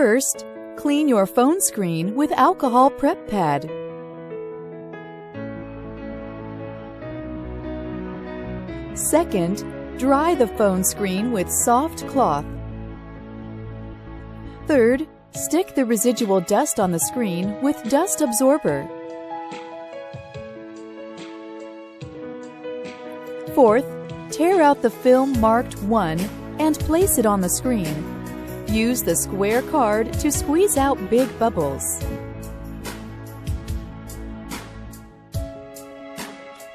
First, clean your phone screen with alcohol prep pad. Second, dry the phone screen with soft cloth. Third, stick the residual dust on the screen with dust absorber. Fourth, tear out the film marked 1 and place it on the screen. Use the square card to squeeze out big bubbles.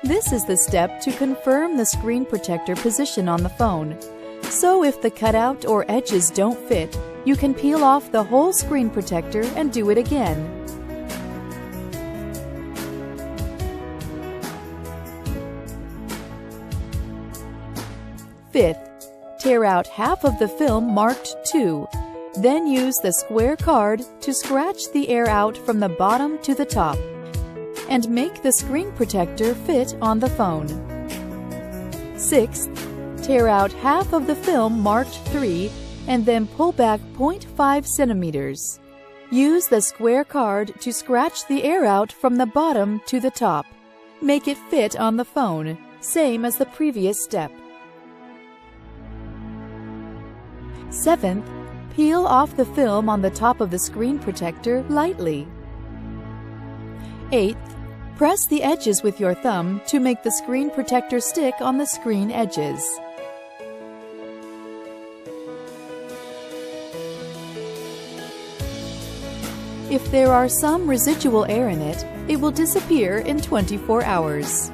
This is the step to confirm the screen protector position on the phone. So if the cutout or edges don't fit, you can peel off the whole screen protector and do it again. Fifth, tear out half of the film marked 2. Then use the square card to scratch the air out from the bottom to the top and make the screen protector fit on the phone. Sixth, tear out half of the film marked 3 and then pull back 0.5 centimeters. Use the square card to scratch the air out from the bottom to the top. Make it fit on the phone, same as the previous step. Seventh, peel off the film on the top of the screen protector lightly. Eighth, press the edges with your thumb to make the screen protector stick on the screen edges. If there are some residual air in it, it will disappear in 24 hours.